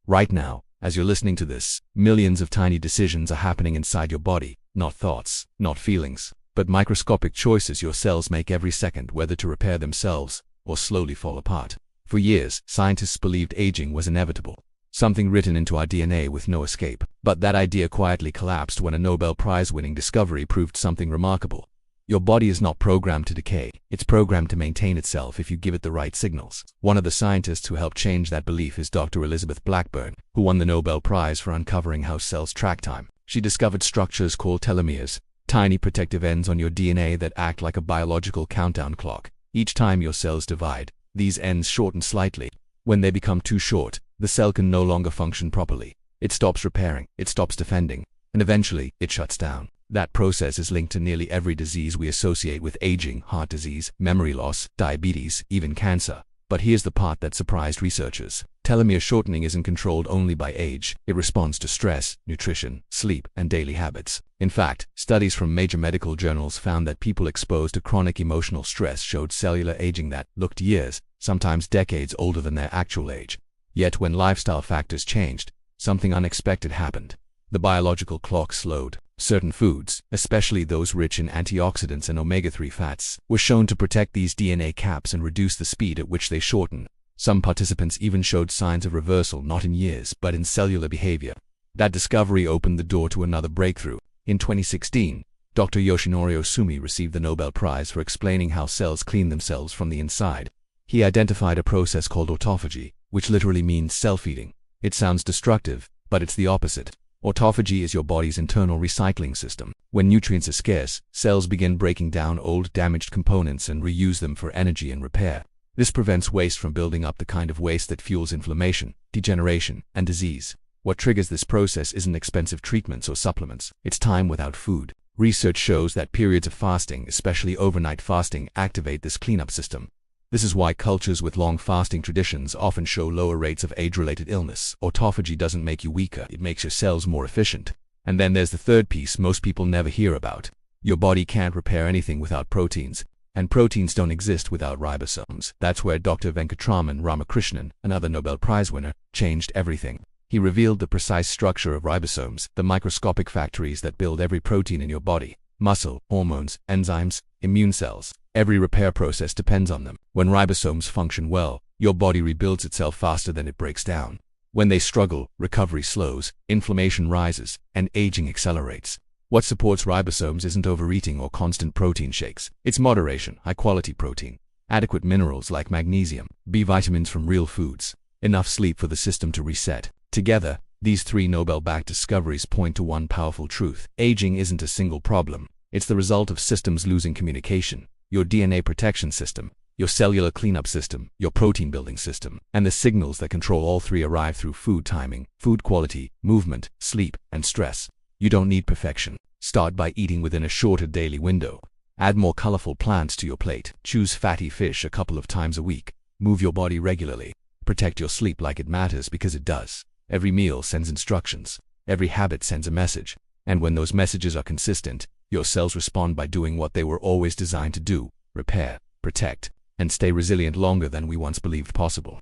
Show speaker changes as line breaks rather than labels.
Right now, as you're listening to this, millions of tiny decisions are happening inside your body, not thoughts, not feelings, but microscopic choices your cells make every second, whether to repair themselves or slowly fall apart. For years, scientists believed aging was inevitable, something written into our DNA with no escape. But that idea quietly collapsed when a Nobel Prize-winning discovery proved something remarkable. Your body is not programmed to decay, it's programmed to maintain itself if you give it the right signals. One of the scientists who helped change that belief is Dr. Elizabeth Blackburn, who won the Nobel Prize for uncovering how cells track time. She discovered structures called telomeres, tiny protective ends on your DNA that act like a biological countdown clock. Each time your cells divide, these ends shorten slightly. When they become too short, the cell can no longer function properly. It stops repairing, it stops defending, and eventually, it shuts down. That process is linked to nearly every disease we associate with aging: heart disease, memory loss, diabetes, even cancer. But here's the part that surprised researchers. Telomere shortening isn't controlled only by age. It responds to stress, nutrition, sleep, and daily habits. In fact, studies from major medical journals found that people exposed to chronic emotional stress showed cellular aging that looked years, sometimes decades older than their actual age. Yet when lifestyle factors changed, something unexpected happened. The biological clock slowed. Certain foods, especially those rich in antioxidants and omega-3 fats, were shown to protect these DNA caps and reduce the speed at which they shorten. Some participants even showed signs of reversal, not in years, but in cellular behavior. That discovery opened the door to another breakthrough. In 2016, Dr. Yoshinori Ohsumi received the Nobel Prize for explaining how cells clean themselves from the inside. He identified a process called autophagy, which literally means self-eating. It sounds destructive, but it's the opposite. Autophagy is your body's internal recycling system. When nutrients are scarce, cells begin breaking down old, damaged components and reuse them for energy and repair. This prevents waste from building up, the kind of waste that fuels inflammation, degeneration, and disease. What triggers this process isn't expensive treatments or supplements. It's time without food. Research shows that periods of fasting, especially overnight fasting, activate this cleanup system. This is why cultures with long fasting traditions often show lower rates of age-related illness. Autophagy doesn't make you weaker, it makes your cells more efficient. And then there's the third piece most people never hear about. Your body can't repair anything without proteins, and proteins don't exist without ribosomes. That's where Dr. Venkatraman Ramakrishnan, another Nobel Prize winner, changed everything. He revealed the precise structure of ribosomes, the microscopic factories that build every protein in your body: muscle, hormones, enzymes, immune cells. Every repair process depends on them. When ribosomes function well, your body rebuilds itself faster than it breaks down. When they struggle, recovery slows, inflammation rises, and aging accelerates. What supports ribosomes isn't overeating or constant protein shakes. It's moderation, high-quality protein, adequate minerals like magnesium, B vitamins from real foods, enough sleep for the system to reset. Together, these three Nobel-backed discoveries point to one powerful truth. Aging isn't a single problem. It's the result of systems losing communication. Your DNA protection system, your cellular cleanup system, your protein building system, and the signals that control all three arrive through food timing, food quality, movement, sleep, and stress. You don't need perfection. Start by eating within a shorter daily window. Add more colorful plants to your plate. Choose fatty fish a couple of times a week. Move your body regularly. Protect your sleep like it matters, because it does. Every meal sends instructions. Every habit sends a message. And when those messages are consistent, your cells respond by doing what they were always designed to do: repair, protect, and stay resilient longer than we once believed possible.